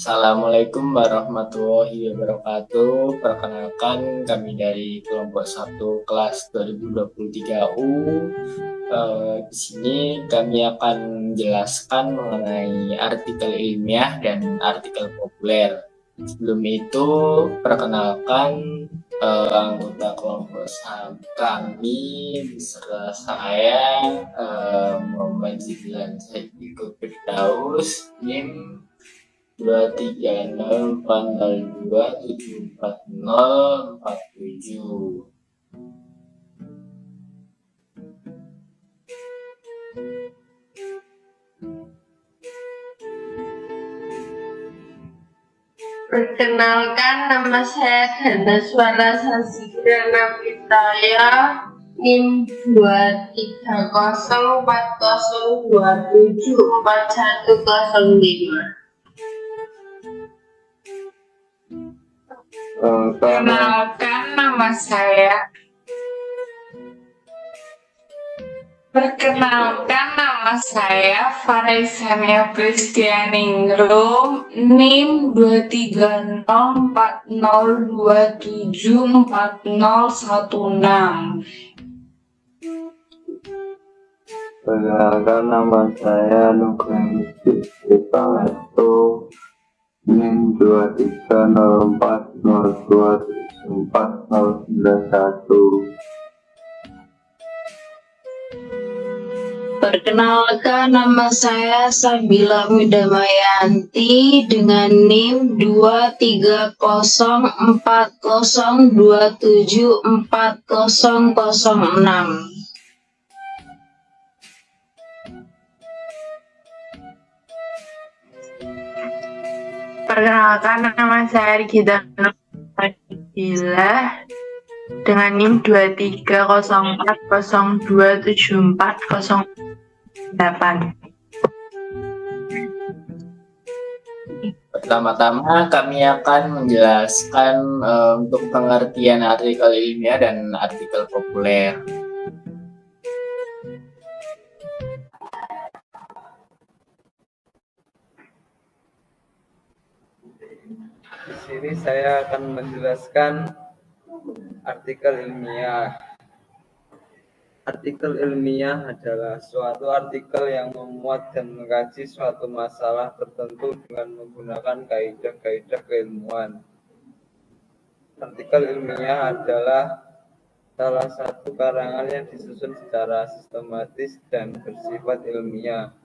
Assalamualaikum warahmatullahi wabarakatuh. Perkenalkan kami dari kelompok 1 kelas 2023 U. Di sini kami akan menjelaskan mengenai artikel ilmiah dan artikel populer. Sebelum itu, perkenalkan anggota kelompok kami beserta saya Muhammad Zidlan Saifiko Firdaus, NIM 23082744047. Perkenalkan, nama saya Ganda Suara Sasikirana Pitaya, NIM 23040274105. Perkenalkan, nama saya Farisania Pristianingrum, NIM 23040274016. Perkenalkan, nama saya Nugraha Istiqamato, NIM 23040244091. Perkenalkan, nama saya Sabila Widamayanti dengan NIM 23040274006. Perkenalkan, nama saya Rigita Nurhadilah dengan NIM 23040274008. Pertama-tama kami akan menjelaskan untuk pengertian artikel ilmiah dan artikel populer. Di sini saya akan menjelaskan artikel ilmiah. Artikel ilmiah adalah suatu artikel yang memuat dan mengkaji suatu masalah tertentu dengan menggunakan kaidah-kaidah keilmuan. Artikel ilmiah adalah salah satu karangan yang disusun secara sistematis dan bersifat ilmiah.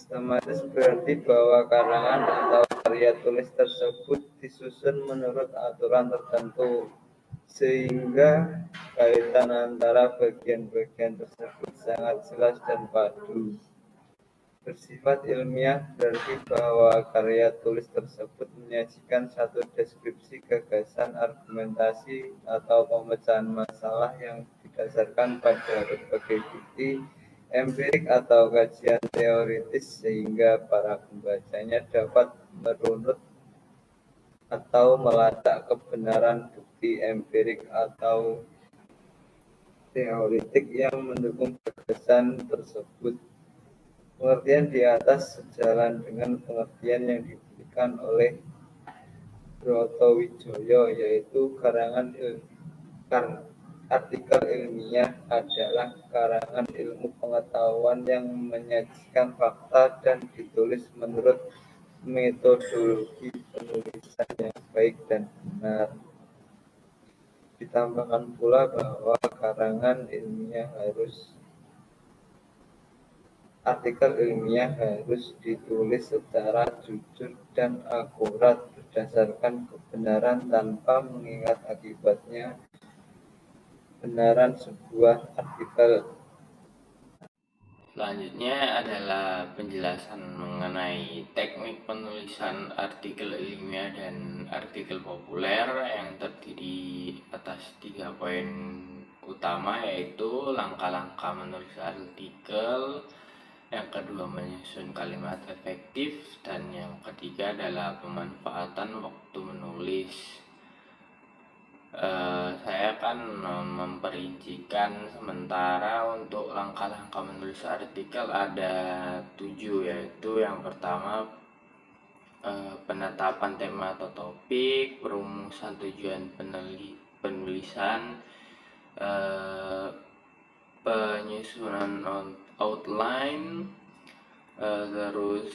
Sistematis berarti bahwa karangan atau karya tulis tersebut disusun menurut aturan tertentu, sehingga kaitan antara bagian-bagian tersebut sangat jelas dan padu. Bersifat ilmiah berarti bahwa karya tulis tersebut menyajikan satu deskripsi gagasan, argumentasi, atau pemecahan masalah yang didasarkan pada berbagai bukti empirik atau kajian teoritis, sehingga para pembacanya dapat merunut atau melacak kebenaran bukti empirik atau teoritik yang mendukung gagasan tersebut. Pengertian di atas sejalan dengan pengertian yang diberikan oleh Broto Wijoyo, yaitu artikel ilmiah adalah karangan ilmu pengetahuan yang menyajikan fakta dan ditulis menurut metodologi penulisan yang baik dan benar. Ditambahkan pula bahwa artikel ilmiah harus ditulis secara jujur dan akurat berdasarkan kebenaran tanpa mengingat akibatnya. Kebenaran sebuah artikel. Selanjutnya adalah penjelasan mengenai teknik penulisan artikel ilmiah dan artikel populer yang terdiri atas 3 poin utama, yaitu langkah-langkah menulis artikel, yang kedua menyusun kalimat efektif, dan yang ketiga adalah pemanfaatan waktu menulis. Saya akan memperincikan sementara untuk langkah-langkah menulis artikel ada 7, yaitu yang pertama penetapan tema atau topik, perumusan tujuan penulisan, penyusunan outline, terus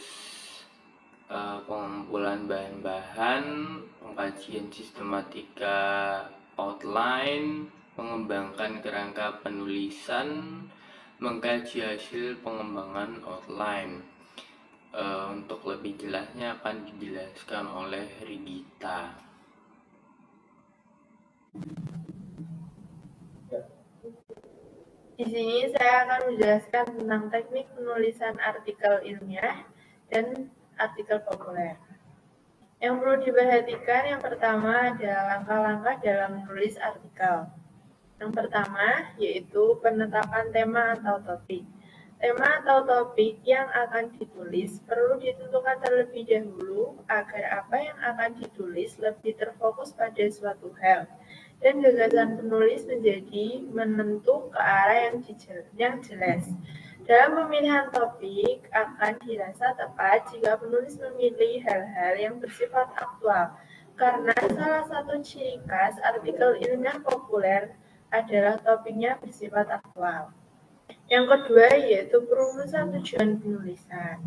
pengumpulan bahan-bahan, pengkajian sistematika outline, mengembangkan kerangka penulisan, mengkaji hasil pengembangan outline. Untuk lebih jelasnya akan dijelaskan oleh Rigita. Di sini saya akan menjelaskan tentang teknik penulisan artikel ilmiah dan artikel populer. Yang perlu diperhatikan yang pertama adalah langkah-langkah dalam menulis artikel. Yang pertama yaitu penetapan tema atau topik. Tema atau topik yang akan ditulis perlu ditentukan terlebih dahulu agar apa yang akan ditulis lebih terfokus pada suatu hal dan gagasan penulis menjadi menentu ke arah yang jelas. Dalam pemilihan topik akan dirasa tepat jika penulis memilih hal-hal yang bersifat aktual, karena salah satu ciri khas artikel ilmiah populer adalah topiknya bersifat aktual. Yang kedua yaitu perumusan tujuan penulisan.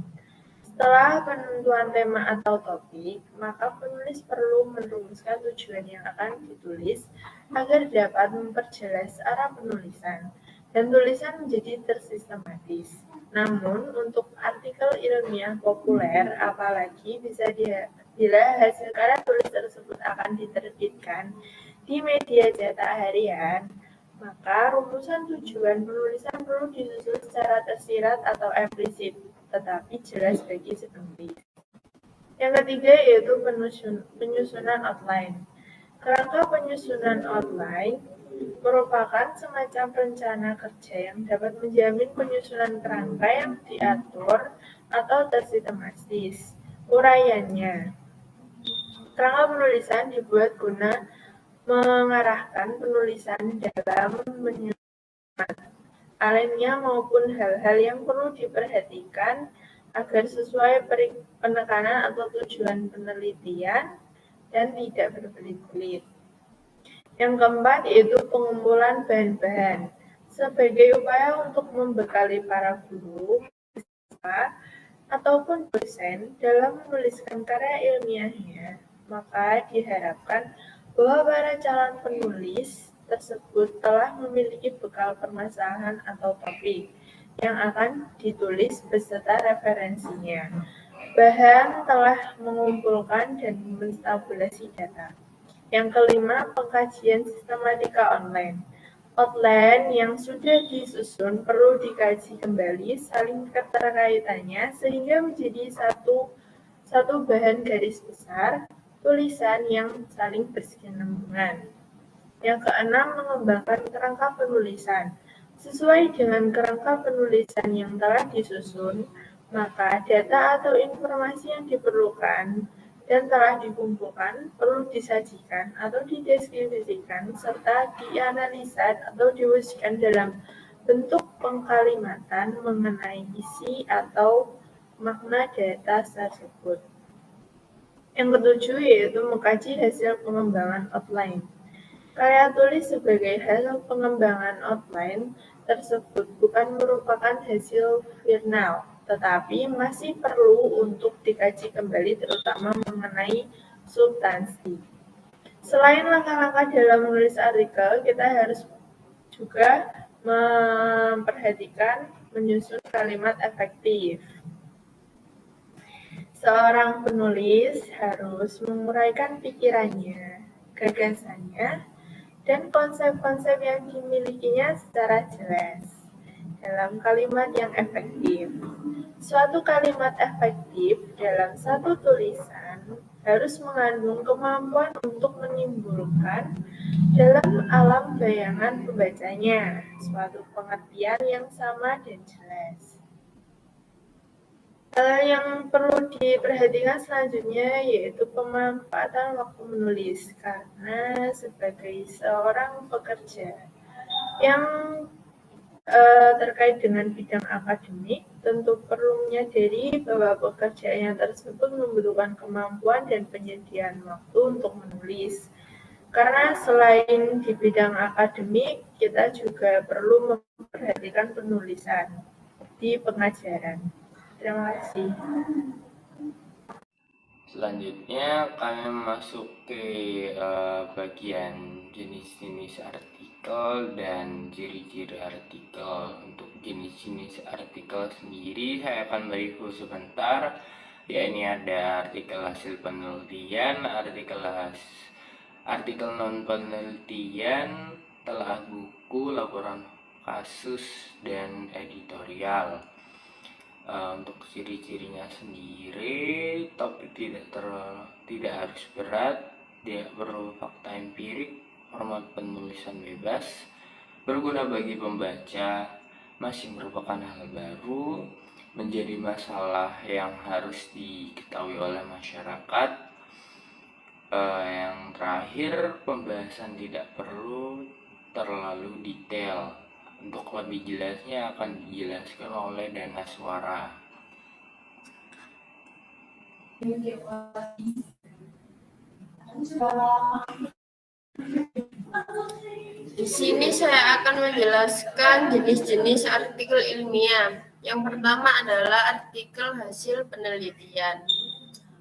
Setelah penentuan tema atau topik, maka penulis perlu merumuskan tujuan yang akan ditulis agar dapat memperjelas arah penulisan dan tulisan menjadi tersistematis. Namun, untuk artikel ilmiah populer, apalagi bila hasil karya tulis tersebut akan diterbitkan di media cetak harian, maka rumusan tujuan penulisan perlu disusun secara tersirat atau implisit, tetapi jelas bagi si penulis. Yang ketiga yaitu penyusunan outline. Kerangka penyusunan outline merupakan semacam rencana kerja yang dapat menjamin penyusunan kerangka yang diatur atau tersistematis. Uraiannya, kerangka penulisan dibuat guna mengarahkan penulisan dalam menyusun alinea maupun hal-hal yang perlu diperhatikan agar sesuai penekanan atau tujuan penelitian dan tidak berbelit-belit. Yang keempat yaitu pengumpulan bahan-bahan. Sebagai upaya untuk membekali para guru, siswa, ataupun dosen dalam menuliskan karya ilmiahnya, maka diharapkan bahwa para calon penulis tersebut telah memiliki bekal permasalahan atau topik yang akan ditulis beserta referensinya. Bahan telah mengumpulkan dan menstabulasi data. Yang kelima, pengkajian sistematika online. Outline yang sudah disusun perlu dikaji kembali saling keterkaitannya sehingga menjadi satu bahan garis besar tulisan yang saling berkesinambungan. Yang keenam, mengembangkan kerangka penulisan. Sesuai dengan kerangka penulisan yang telah disusun, maka data atau informasi yang diperlukan dan telah dikumpulkan perlu disajikan atau dideskripsikan serta dianalisa atau diwujudkan dalam bentuk pengkalimatan mengenai isi atau makna data tersebut. Yang ketujuh yaitu mengkaji hasil pengembangan outline. Karya tulis sebagai hasil pengembangan outline tersebut bukan merupakan hasil final, tetapi masih perlu untuk dikaji kembali terutama mengenai substansi. Selain langkah-langkah dalam menulis artikel, kita harus juga memperhatikan menyusun kalimat efektif. Seorang penulis harus menguraikan pikirannya, gagasannya, dan konsep-konsep yang dimilikinya secara jelas dalam kalimat yang efektif. Suatu kalimat efektif dalam satu tulisan harus mengandung kemampuan untuk menimbulkan dalam alam bayangan pembacanya suatu pengertian yang sama dan jelas. Yang perlu diperhatikan selanjutnya yaitu pemanfaatan waktu menulis, karena sebagai seorang pekerja yang terkait dengan bidang akademik, tentu perlu menyadari bahwa pekerjaannya tersebut membutuhkan kemampuan dan penyediaan waktu untuk menulis. Karena selain di bidang akademik, kita juga perlu memperhatikan penulisan di pengajaran. Terima kasih. Selanjutnya kami masuk ke bagian jenis-jenis artikel dan ciri-ciri artikel. Untuk jenis-jenis artikel sendiri saya akan mereview sebentar. Ya, ini ada artikel hasil penelitian, artikel non penelitian, telah buku, laporan kasus, dan editorial. Untuk ciri-cirinya sendiri, topik tidak harus berat, dia perlu fakta empirik, format penulisan bebas, berguna bagi pembaca, masih merupakan hal baru, menjadi masalah yang harus diketahui oleh masyarakat. Yang terakhir, pembahasan tidak perlu terlalu detail. Untuk lebih jelasnya akan dijelaskan oleh Dana Suara. Di sini saya akan menjelaskan jenis-jenis artikel ilmiah. Yang pertama adalah artikel hasil penelitian.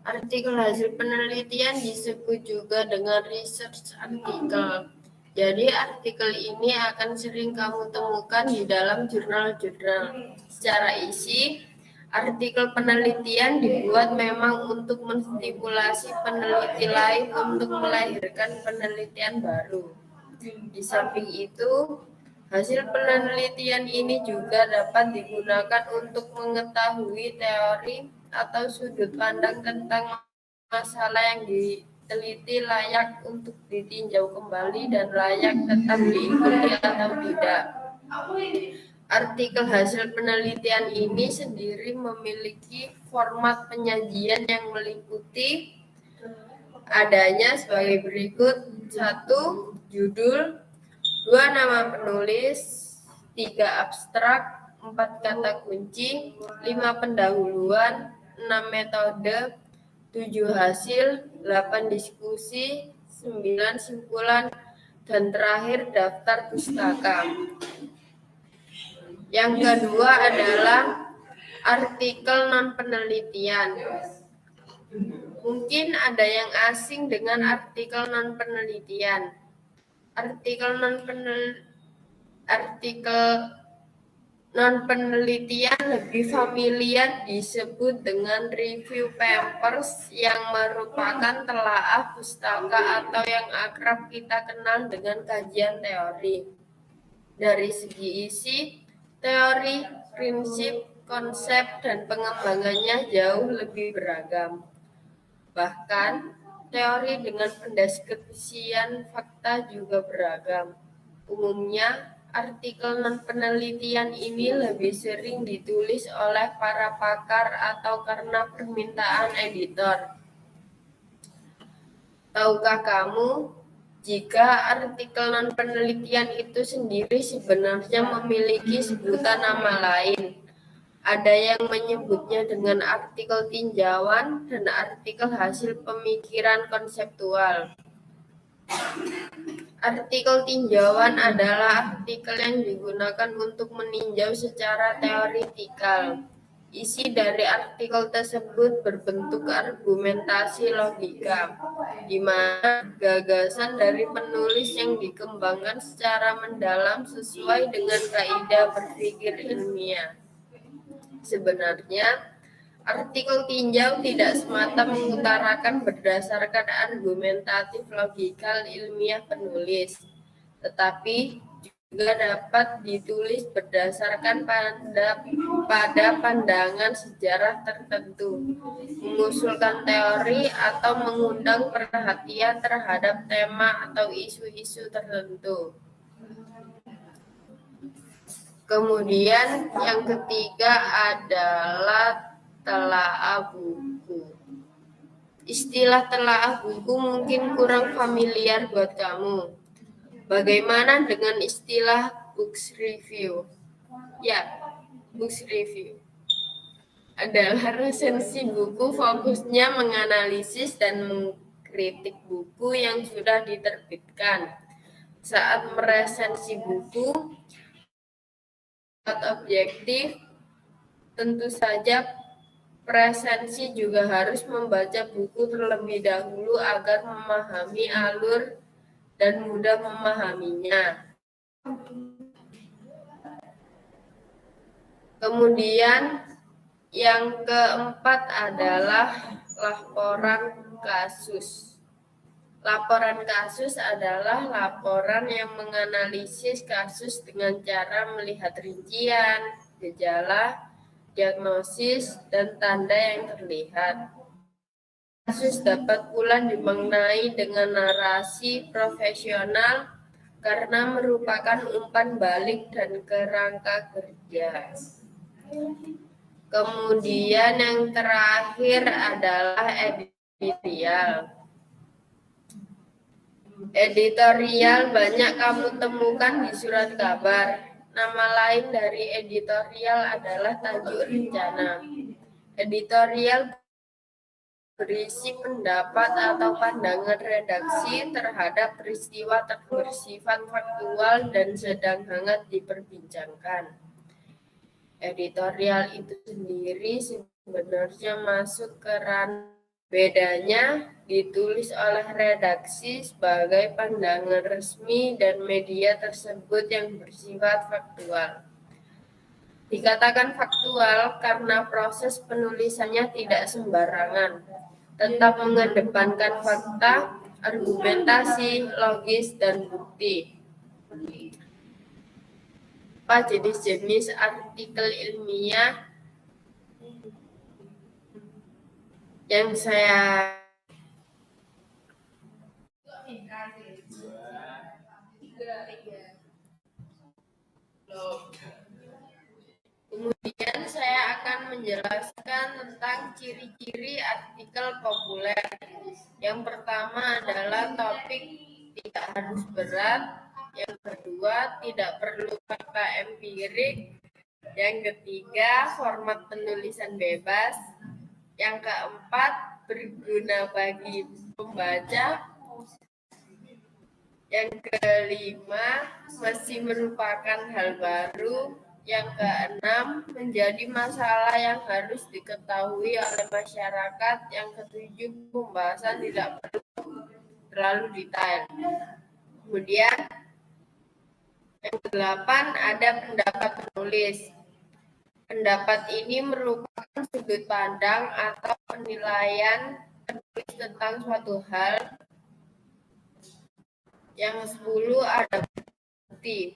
Artikel hasil penelitian disebut juga dengan research article. Jadi artikel ini akan sering kamu temukan di dalam jurnal-jurnal. Secara isi, artikel penelitian dibuat memang untuk menstimulasi peneliti lain untuk melahirkan penelitian baru. Di samping itu, hasil penelitian ini juga dapat digunakan untuk mengetahui teori atau sudut pandang tentang masalah yang diteliti layak untuk ditinjau kembali dan layak tetap diikuti atau tidak. Artikel hasil penelitian ini sendiri memiliki format penyajian yang meliputi adanya sebagai berikut: 1. Judul, 2. Nama penulis, 3. Abstrak, 4. Kata kunci, 5. Pendahuluan, 6. Metode, 7. Hasil, 8. Diskusi, 9. Simpulan, dan terakhir daftar pustaka. Yang kedua adalah artikel non-penelitian. Mungkin ada yang asing dengan artikel non-penelitian. Artikel non-penelitian lebih familiar disebut dengan review papers, yang merupakan telaah pustaka atau yang akrab kita kenal dengan kajian teori. Dari segi isi, teori, prinsip, konsep, dan pengembangannya jauh lebih beragam. Bahkan, teori dengan pendeskripsian fakta juga beragam. Umumnya, artikel non-penelitian ini lebih sering ditulis oleh para pakar atau karena permintaan editor. Tahukah kamu jika artikel non-penelitian itu sendiri sebenarnya memiliki sebutan nama lain? Ada yang menyebutnya dengan artikel tinjauan dan artikel hasil pemikiran konseptual. Artikel tinjauan adalah artikel yang digunakan untuk meninjau secara teoritikal. Isi dari artikel tersebut berbentuk argumentasi logika, di mana gagasan dari penulis yang dikembangkan secara mendalam sesuai dengan kaidah berpikir ilmiah. Sebenarnya, artikel tinjau tidak semata mengutarakan berdasarkan argumentatif logikal ilmiah penulis, tetapi juga dapat ditulis berdasarkan pada pandangan sejarah tertentu, mengusulkan teori, atau mengundang perhatian terhadap tema atau isu-isu tertentu. Kemudian yang ketiga adalah telaah buku. Istilah telaah buku mungkin kurang familiar buat kamu. Bagaimana dengan istilah books review? Ya, books review adalah resensi buku, fokusnya menganalisis dan mengkritik buku yang sudah diterbitkan. Saat meresensi buku, objektif, tentu saja presensi juga harus membaca buku terlebih dahulu agar memahami alur dan mudah memahaminya. Kemudian yang keempat adalah laporan kasus. Laporan kasus adalah laporan yang menganalisis kasus dengan cara melihat rincian, gejala, diagnosis, dan tanda yang terlihat. Kasus dapat pula dimaknai dengan narasi profesional karena merupakan umpan balik dan kerangka kerja. Kemudian yang terakhir adalah editorial. Editorial banyak kamu temukan di surat kabar. Nama lain dari editorial adalah tajuk rencana. Editorial berisi pendapat atau pandangan redaksi terhadap peristiwa bersifat faktual dan sedang hangat diperbincangkan. Editorial itu sendiri sebenarnya masuk ke ranah bedanya ditulis oleh redaksi sebagai pandangan resmi dan media tersebut yang bersifat faktual. Dikatakan faktual karena proses penulisannya tidak sembarangan, tetap mengedepankan fakta, argumentasi, logis, dan bukti. Apa jenis-jenis artikel ilmiah yang saya Kemudian saya akan menjelaskan tentang ciri-ciri artikel populer. Yang pertama adalah topik tidak harus berat. Yang kedua, tidak perlu fakta empirik. Yang ketiga, format penulisan bebas. Yang keempat, berguna bagi pembaca. Yang kelima, masih merupakan hal baru. Yang keenam, menjadi masalah yang harus diketahui oleh masyarakat. Yang ketujuh, pembahasan tidak perlu terlalu detail. Kemudian, yang kedelapan, ada pendapat penulis. Pendapat ini merupakan sudut pandang atau penilaian penulis tentang suatu hal. Yang 10 ada bukti.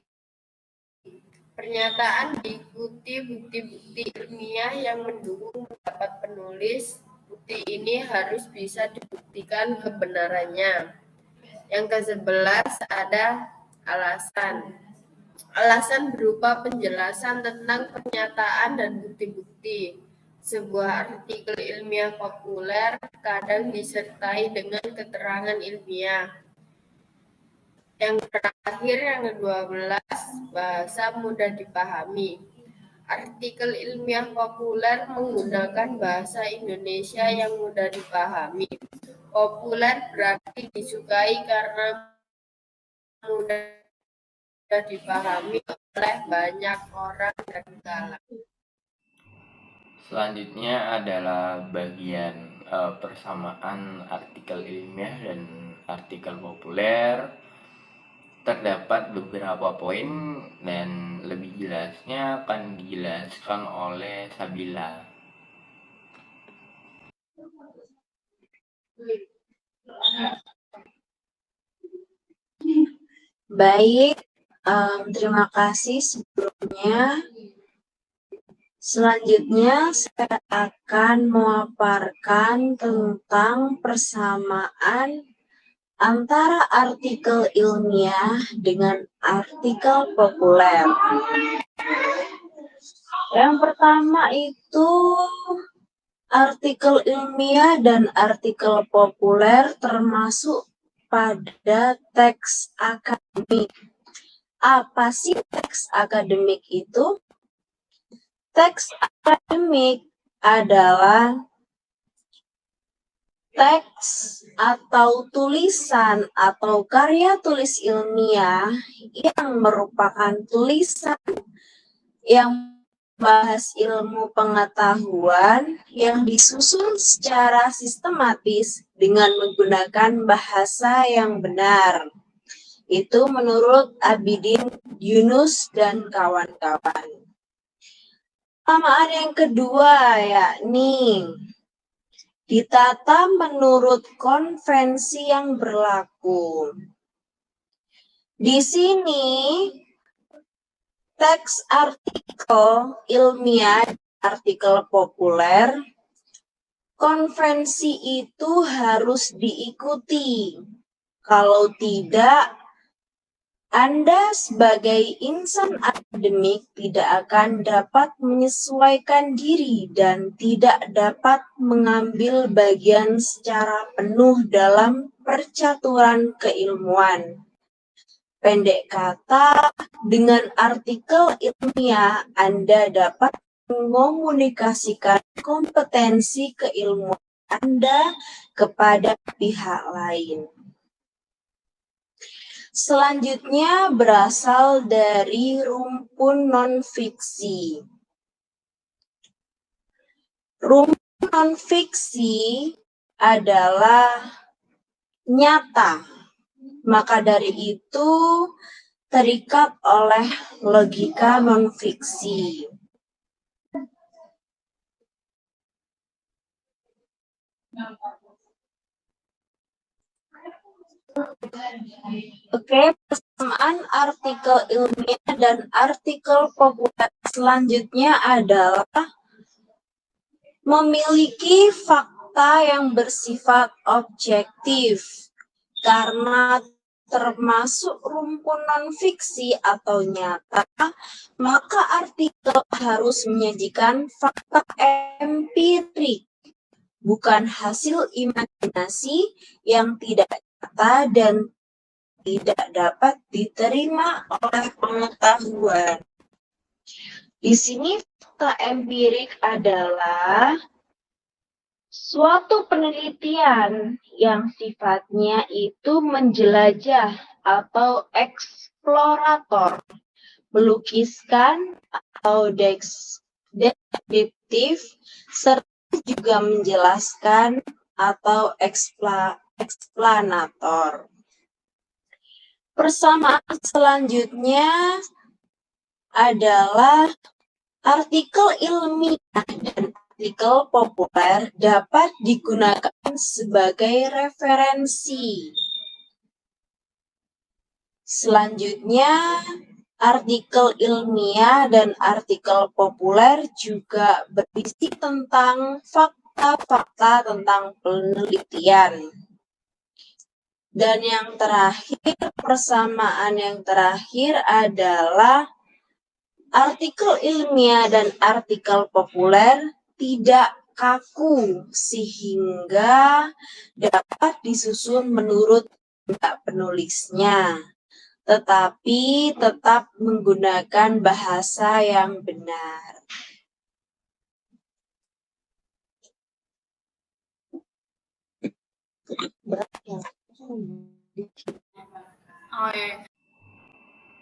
Pernyataan diikuti bukti-bukti ilmiah yang mendukung pendapat penulis. Bukti ini harus bisa dibuktikan kebenarannya. Yang ke-11 ada alasan. Alasan berupa penjelasan tentang pernyataan dan bukti-bukti. Sebuah artikel ilmiah populer kadang disertai dengan keterangan ilmiah. Yang terakhir, yang ke-12, bahasa mudah dipahami. Artikel ilmiah populer menggunakan bahasa Indonesia yang mudah dipahami. Populer berarti disukai karena mudah dipahami oleh banyak orang dan kalangan. Selanjutnya adalah bagian persamaan artikel ilmiah dan artikel populer. Terdapat beberapa poin dan lebih jelasnya akan dijelaskan oleh Sabila. Baik, terima kasih sebelumnya. Selanjutnya saya akan memaparkan tentang persamaan antara artikel ilmiah dengan artikel populer. Yang pertama itu artikel ilmiah dan artikel populer termasuk pada teks akademik. Apa sih teks akademik itu? Teks akademik adalah teks atau tulisan atau karya tulis ilmiah yang merupakan tulisan yang membahas ilmu pengetahuan yang disusun secara sistematis dengan menggunakan bahasa yang benar. Itu menurut Abidin Yunus dan kawan-kawan. Perumpamaan yang kedua yakni ditata menurut konvensi yang berlaku. Di sini teks artikel ilmiah, artikel populer, konvensi itu harus diikuti. Kalau tidak, Anda sebagai insan akademik tidak akan dapat menyesuaikan diri dan tidak dapat mengambil bagian secara penuh dalam percaturan keilmuan. Pendek kata, dengan artikel ilmiah Anda dapat mengomunikasikan kompetensi keilmuan Anda kepada pihak lain. Selanjutnya berasal dari rumpun non-fiksi. Rumpun non-fiksi adalah nyata, maka dari itu terikat oleh logika non-fiksi. Oke, persamaan artikel ilmiah dan artikel populer selanjutnya adalah memiliki fakta yang bersifat objektif. Karena termasuk rumpun non-fiksi atau nyata, maka artikel harus menyajikan fakta empirik, bukan hasil imajinasi yang tidak nyata dan tidak dapat diterima oleh pengetahuan. Di sini fakta empirik adalah suatu penelitian yang sifatnya itu menjelajah atau eksplorator, melukiskan atau deskriptif, serta juga menjelaskan atau eksplanator. Persamaan selanjutnya adalah artikel ilmiah dan artikel populer dapat digunakan sebagai referensi. Selanjutnya, artikel ilmiah dan artikel populer juga berisi tentang fakta-fakta tentang penelitian. Dan yang terakhir, persamaan yang terakhir adalah artikel ilmiah dan artikel populer tidak kaku sehingga dapat disusun menurut penulisnya, tetapi tetap menggunakan bahasa yang benar.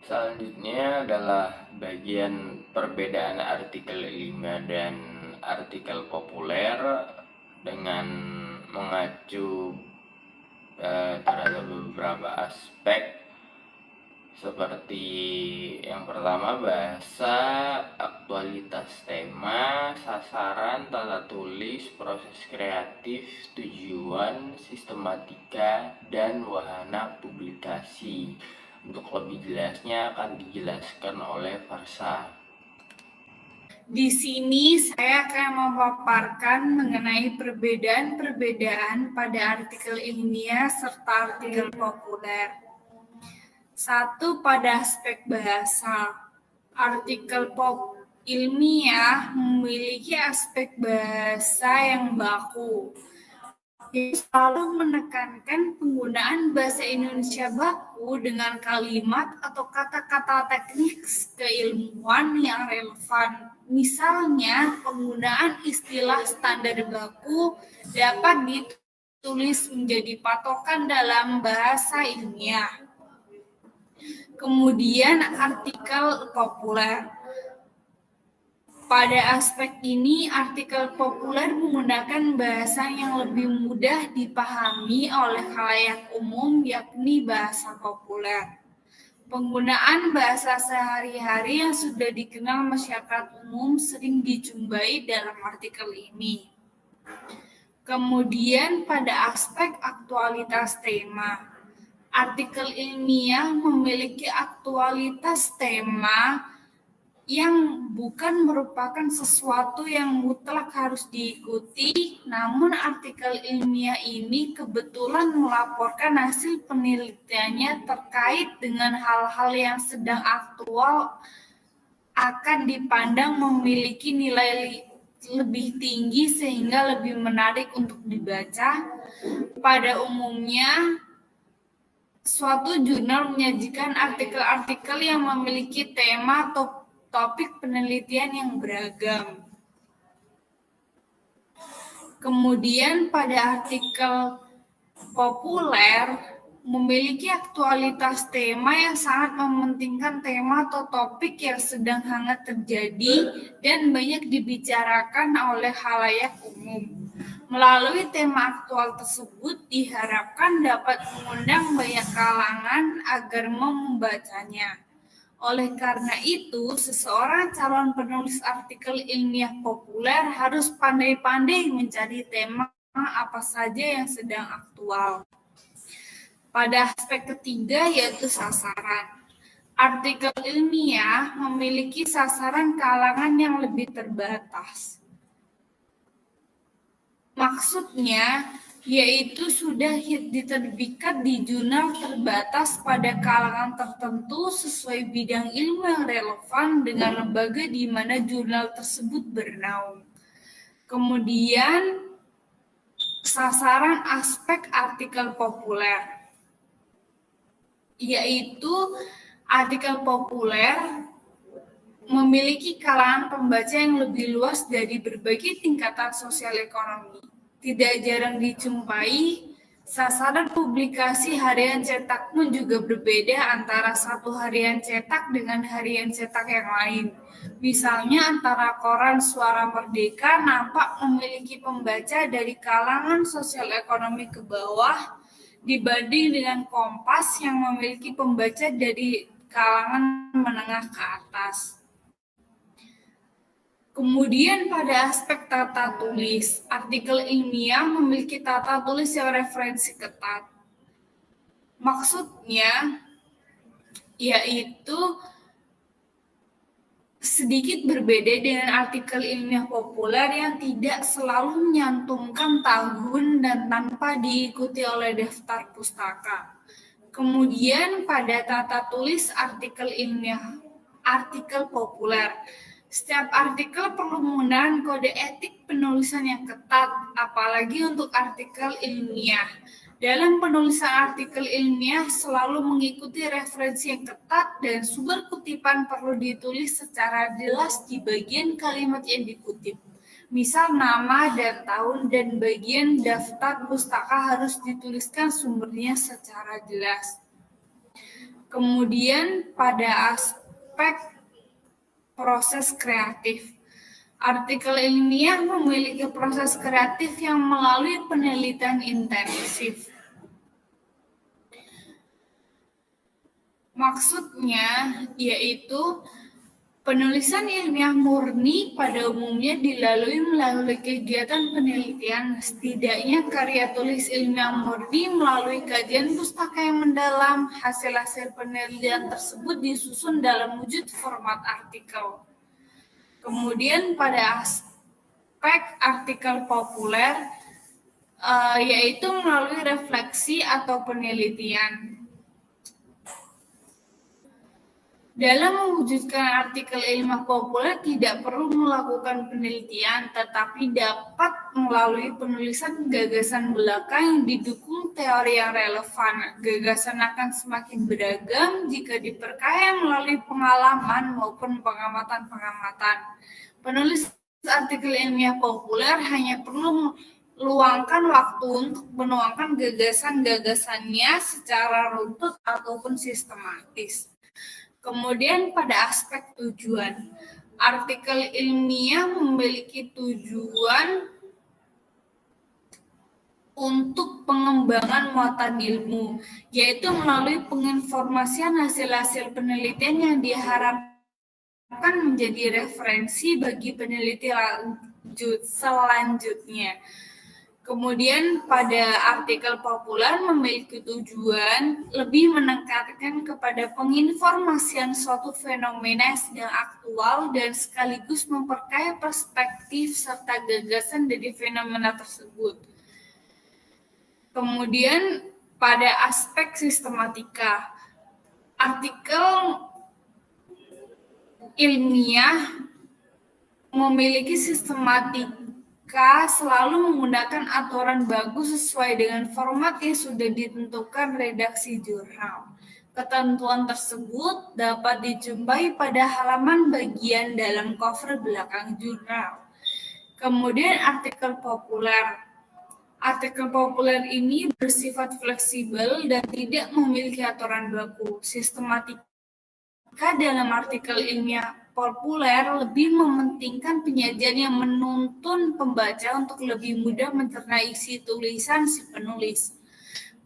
Selanjutnya adalah bagian perbedaan artikel ilmiah dan artikel populer dengan mengacu terhadap beberapa aspek seperti yang pertama bahasa, aktualitas tema, sasaran, tata tulis, proses kreatif, tujuan, sistematika, dan wahana publikasi. Untuk lebih jelasnya akan dijelaskan oleh Farsa. Di sini saya akan memaparkan mengenai perbedaan-perbedaan pada artikel ilmiah serta artikel populer. Satu, pada aspek bahasa. Artikel ilmiah memiliki aspek bahasa yang baku. Yaitu selalu menekankan penggunaan bahasa Indonesia baku dengan kalimat atau kata-kata teknis keilmuan yang relevan. Misalnya, penggunaan istilah standar baku dapat ditulis menjadi patokan dalam bahasa ilmiah. Kemudian, artikel populer. Pada aspek ini, artikel populer menggunakan bahasa yang lebih mudah dipahami oleh khalayak umum, yakni bahasa populer. Penggunaan bahasa sehari-hari yang sudah dikenal masyarakat umum sering dijumpai dalam artikel ini. Kemudian pada aspek aktualitas tema, artikel ilmiah memiliki aktualitas tema yang bukan merupakan sesuatu yang mutlak harus diikuti, namun artikel ilmiah ini kebetulan melaporkan hasil penelitiannya terkait dengan hal-hal yang sedang aktual akan dipandang memiliki nilai lebih tinggi sehingga lebih menarik untuk dibaca. Pada umumnya, suatu jurnal menyajikan artikel-artikel yang memiliki tema atau topik penelitian yang beragam. Kemudian pada artikel populer memiliki aktualitas tema yang sangat mementingkan tema atau topik yang sedang hangat terjadi dan banyak dibicarakan oleh khalayak umum. Melalui tema aktual tersebut diharapkan dapat mengundang banyak kalangan agar mau membacanya. Oleh karena itu, seseorang calon penulis artikel ilmiah populer harus pandai-pandai mencari tema apa saja yang sedang aktual. Pada aspek ketiga yaitu sasaran. Artikel ilmiah memiliki sasaran kalangan yang lebih terbatas. Maksudnya, yaitu sudah diterbitkan di jurnal terbatas pada kalangan tertentu sesuai bidang ilmu yang relevan dengan lembaga di mana jurnal tersebut bernaung. Kemudian, sasaran aspek artikel populer, yaitu artikel populer memiliki kalangan pembaca yang lebih luas dari berbagai tingkatan sosial ekonomi. Tidak jarang dijumpai, sasaran publikasi harian cetak pun juga berbeda antara satu harian cetak dengan harian cetak yang lain. Misalnya antara koran Suara Merdeka nampak memiliki pembaca dari kalangan sosial ekonomi ke bawah dibanding dengan Kompas yang memiliki pembaca dari kalangan menengah ke atas. Kemudian pada aspek tata tulis, artikel ilmiah memiliki tata tulis yang referensi ketat. Maksudnya, yaitu sedikit berbeda dengan artikel ilmiah populer yang tidak selalu menyantumkan tahun dan tanpa diikuti oleh daftar pustaka. Kemudian pada tata tulis artikel ilmiah, artikel populer, setiap artikel perlu menggunakan kode etik penulisan yang ketat, apalagi untuk artikel ilmiah. Dalam penulisan artikel ilmiah selalu mengikuti referensi yang ketat dan sumber kutipan perlu ditulis secara jelas di bagian kalimat yang dikutip. Misal nama dan tahun dan bagian daftar pustaka harus dituliskan sumbernya secara jelas. Kemudian pada aspek proses kreatif. Artikel ilmiah memiliki proses kreatif yang melalui penelitian intensif. Maksudnya yaitu penulisan ilmiah murni pada umumnya dilalui melalui kegiatan penelitian. Setidaknya karya tulis ilmiah murni melalui kajian pustaka yang mendalam. Hasil-hasil penelitian tersebut disusun dalam wujud format artikel. Kemudian pada aspek artikel populer, yaitu melalui refleksi atau penelitian. Dalam mewujudkan artikel ilmiah populer tidak perlu melakukan penelitian, tetapi dapat melalui penulisan gagasan belaka yang didukung teori yang relevan. Gagasan akan semakin beragam jika diperkaya melalui pengalaman maupun pengamatan-pengamatan. Penulis artikel ilmiah populer hanya perlu meluangkan waktu untuk menuangkan gagasan-gagasannya secara runtut ataupun sistematis. Kemudian pada aspek tujuan, artikel ilmiah memiliki tujuan untuk pengembangan muatan ilmu, yaitu melalui penginformasian hasil-hasil penelitian yang diharapkan menjadi referensi bagi peneliti selanjutnya. Kemudian pada artikel populer memiliki tujuan lebih menekankan kepada penginformasian suatu fenomena yang sedang aktual dan sekaligus memperkaya perspektif serta gagasan dari fenomena tersebut. Kemudian pada aspek sistematika, artikel ilmiah memiliki sistematika selalu menggunakan aturan baku sesuai dengan format yang sudah ditentukan redaksi jurnal. Ketentuan tersebut dapat dijumpai pada halaman bagian dalam cover belakang jurnal. Kemudian artikel populer. Artikel populer ini bersifat fleksibel dan tidak memiliki aturan baku. Sistematika dalam artikel ilmiah populer lebih mementingkan penyajian yang menuntun pembaca untuk lebih mudah mencerna isi tulisan si penulis.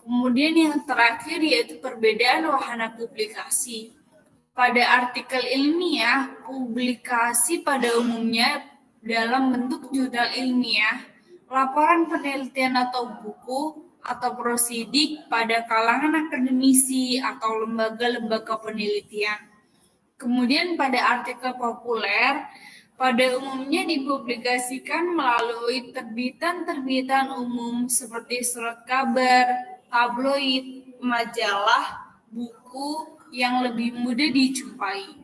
Kemudian yang terakhir yaitu perbedaan wahana publikasi. Pada artikel ilmiah, publikasi pada umumnya dalam bentuk jurnal ilmiah, laporan penelitian atau buku, atau prosidik pada kalangan akademisi atau lembaga-lembaga penelitian. Kemudian pada artikel populer, pada umumnya dipublikasikan melalui terbitan-terbitan umum seperti surat kabar, tabloid, majalah, buku yang lebih mudah dijumpai.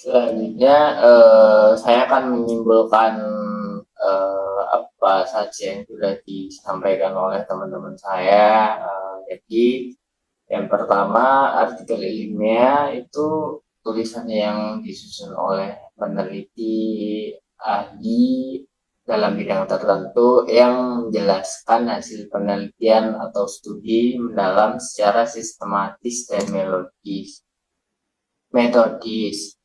Selanjutnya saya akan menyimpulkan apa saja yang sudah disampaikan oleh teman-teman saya. Jadi yang pertama, artikel ilmiah itu tulisan yang disusun oleh peneliti ahli dalam bidang tertentu yang menjelaskan hasil penelitian atau studi mendalam secara sistematis dan metodis.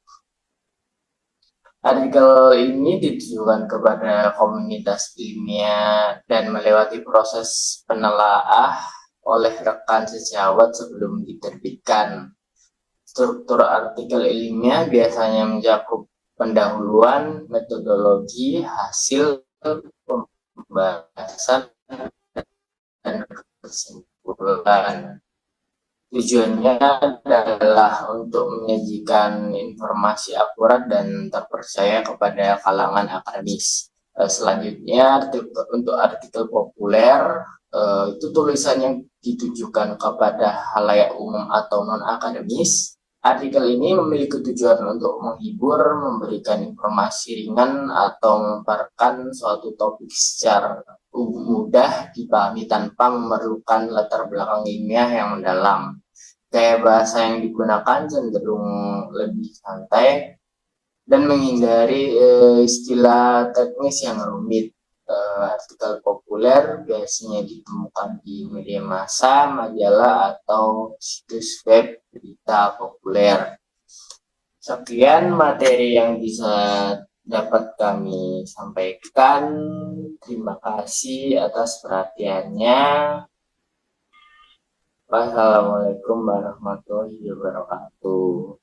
Artikel ini ditujukan kepada komunitas ilmiah dan melewati proses penelaah oleh rekan sejawat sebelum diterbitkan. Struktur artikel ilmiah biasanya mencakup pendahuluan, metodologi, hasil pembahasan, dan kesimpulan. Tujuannya adalah untuk menyajikan informasi akurat dan terpercaya kepada kalangan akademis. Selanjutnya, untuk artikel populer, itu tulisan yang ditujukan kepada khalayak umum atau non-akademis. Artikel ini memiliki tujuan untuk menghibur, memberikan informasi ringan, atau memaparkan suatu topik secara mudah dipahami tanpa memerlukan latar belakang ilmiah yang mendalam. Gaya bahasa yang digunakan cenderung lebih santai dan menghindari istilah teknis yang rumit. Artikel populer biasanya ditemukan di media massa, majalah, atau situs web berita populer. Sekian materi yang bisa dapat kami sampaikan. Terima kasih atas perhatiannya. Wassalamualaikum warahmatullahi wabarakatuh.